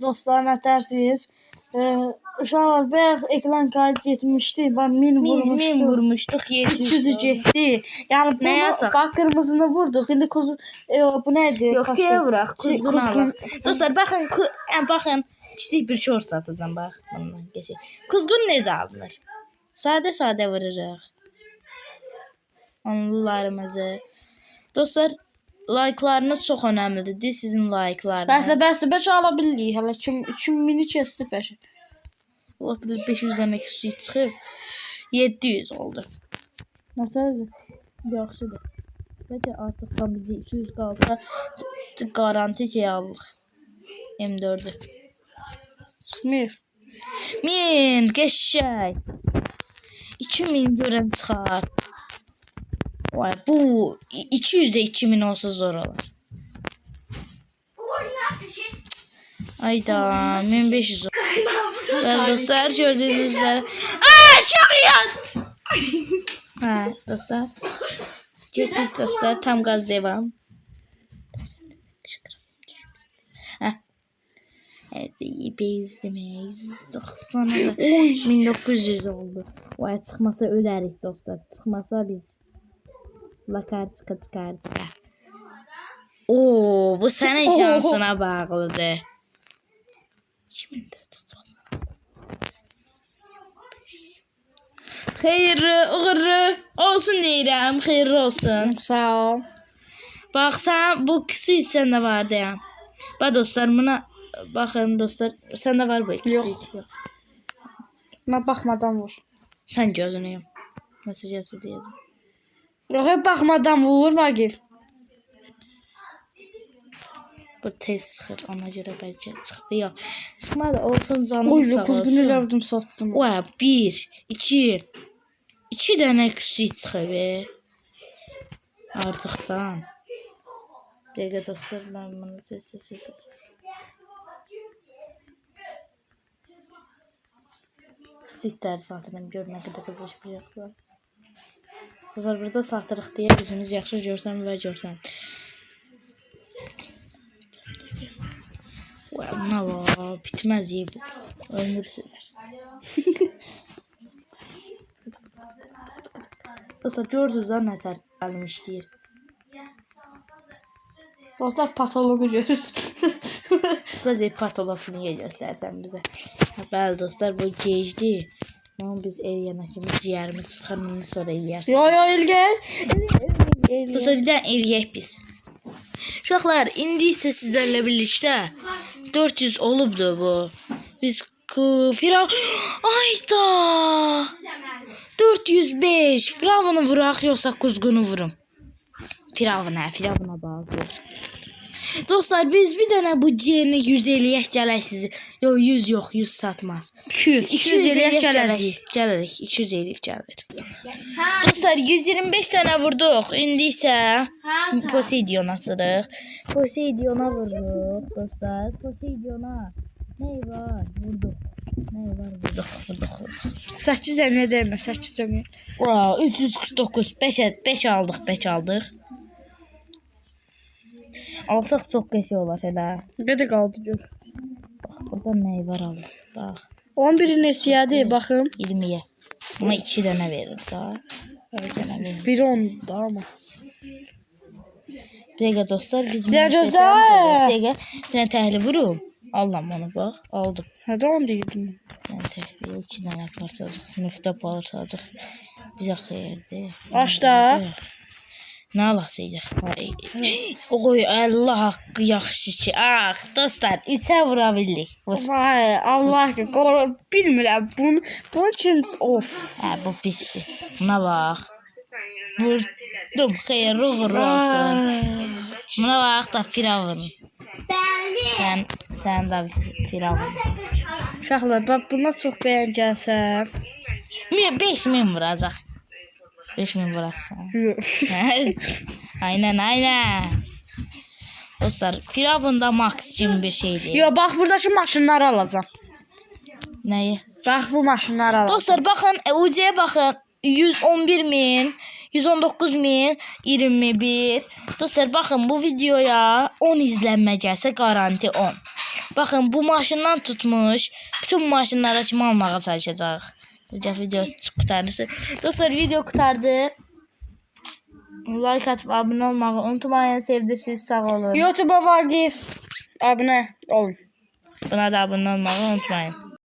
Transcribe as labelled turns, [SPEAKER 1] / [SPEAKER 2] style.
[SPEAKER 1] Dostlar nətərsiniz? Uşaqlar bayaq ekran kaydı getmişdi. Ben min vurmuştum.
[SPEAKER 2] Min vurmuşduq.
[SPEAKER 1] 200'ü getdi. Yəni bunu bax qırmızını vurduq. İndi kuzu bu nədir?
[SPEAKER 2] Yox, deyə vuraq.
[SPEAKER 1] Kuzgun alaq.
[SPEAKER 2] Dostlar baxın kiçik bir şort satacağım bax. Bundan keçək. Kuzgun necə alınır? Sadə vururuq. Onlarımızı. Dostlar like'larınız çox önəmlidir. Sizin like'larınız.
[SPEAKER 1] Bəsdə 5 ala bilirik. Hələ 2000'i keçdi bəşə.
[SPEAKER 2] O 500'dən eksi çıxıb 700 oldu.
[SPEAKER 1] Nətərdir?
[SPEAKER 2] Yaxşıdır. Bəlkə artıqdan bizə 200 qalsa garanti alırıq. M4'ü.
[SPEAKER 1] Çıxmır.
[SPEAKER 2] 1000 qəşəng. 2000 görən çıxar. Vay bu 200'e 2000 olsa zor olur. Ayda 1500 olur. Ben dostlar gördüğünüz üzere. Şahiyat. Ha dostlar. Geçtik dostlar tam gaz devam. Evet iyi bezleme 190 1900 oldu. Vay çıkmasa ölerik dostlar. Çıkmasa biz bakar çıkar. Oo bu senin şansına bağlıdır. 2400 oldu. Hayırlı uğurlu olsun deyirəm. Xeyirli olsun.
[SPEAKER 1] Sağ ol.
[SPEAKER 2] Bax sən bu küçük səndə var deyəm. Bax dostlar buna baxın dostlar səndə var bu ikisi.
[SPEAKER 1] Yox. Mən baxmadan vur.
[SPEAKER 2] Sən gözünü yum. Mesaj yazdı deyəcəm.
[SPEAKER 1] Yox, baxmadan vur Vagif.
[SPEAKER 2] Bu tez çıxır ona görə bəlkə çıxdı ya. Çıxmadı olsun canım sağ olsun.
[SPEAKER 1] 9 gün elədim satdım.
[SPEAKER 2] Oya 1 2 2 dənə küçük çıxır be. Artıqdan. Dəqiqə dostlar mən bunu tez. Küçükləri satırım gör nə qədər qızışmayacaqlar. Dostlar burada satırıq deyə üzümüz yaxşı görsən və görsən. Buna bak bitmez iyi bu. Ömür sürer. Dostlar gördünüz lan nətər əlim işləyir.
[SPEAKER 1] Dostlar patologu görür.
[SPEAKER 2] Sadəcə patologunu göstərsən bizə. Bəli dostlar bu gecdi. Ama biz eləyənə kimi ciyərimiz çıxarını sonra eləyərsin.
[SPEAKER 1] Yo elgər.
[SPEAKER 2] Dostlar bir dənə eləyək biz. Uşaqlar indi isə sizlərlə birlikdə 400 olubdu bu. Biz ayda 405 Firavunu vuraq yoxsa kuzgunu vurum. Firavuna bağlı. Dostlar biz bir dənə bu ciyəni 100 eləyək gələk sizi. Yox 100 yox 100 satmaz.
[SPEAKER 1] 200 eləyək
[SPEAKER 2] Gəlirik 200 eləyək gəlir. Dostlar 125 dənə vurduq. İndi isə Poseidon açırıq. Poseidona vururuq dostlar. Poseidona. Nə var? Vurduq.
[SPEAKER 1] 8 əminə dəymə 8 əminə.
[SPEAKER 2] 349 5 aldıq. Alsaq çox qəşəng olar elə.
[SPEAKER 1] Qədə qaldı gör.
[SPEAKER 2] Bax burada nə var alır. Bax.
[SPEAKER 1] 11 nəsiyyədir baxım.
[SPEAKER 2] 20'ye. Ama 2 dənə verir daha.
[SPEAKER 1] Biri 10 da ama.
[SPEAKER 2] Bir dəqiqə dostlar biz
[SPEAKER 1] Bir dəqiqə.
[SPEAKER 2] Bir təhlil vurum. Allahım onu bax. Aldım.
[SPEAKER 1] Hədə 10 deyirdim.
[SPEAKER 2] Yəni təhlil 2 dənə parçacıq. Müftə parçacıq. Bizə xeyirdir.
[SPEAKER 1] Başda.
[SPEAKER 2] Nə alasıydıq? Oy Allah haqqı yaxşı ki. Dostlar 3'ə vura bildik.
[SPEAKER 1] Vay Allah haqqı. Bilmirəm bunun üçün of.
[SPEAKER 2] Bu pisdir. Buna bax. Vurdum. Xeyirli uğurlu olsun. Buna bax da Firavun. Sən də Firavun.
[SPEAKER 1] Uşaqlar bax buna çox bəyən gəlsə.
[SPEAKER 2] 5000 vuracaq. 5000 vurarsan. Aynen. Dostlar Firavun'da max kimi bir şeydir.
[SPEAKER 1] Yo bax buradakı maşınları alacağım.
[SPEAKER 2] Nəyi?
[SPEAKER 1] Bax bu maşınları alacağım.
[SPEAKER 2] Dostlar baxın UC baxın 111.000 119.000 21. Dostlar baxın bu videoya 10 izlənmə gəlsə garanti 10. Baxın, bu maşından tutmuş. Bütün maşınlara kimi almağa çalışacaq. Video qurtardı. Dostlar, video qurtardı. Like atıp abone olmağı unutmayın. Sevdirsiniz, sağ olun.
[SPEAKER 1] YouTube'a Vaqif abunə olun.
[SPEAKER 2] Buna da abone olmağı unutmayın.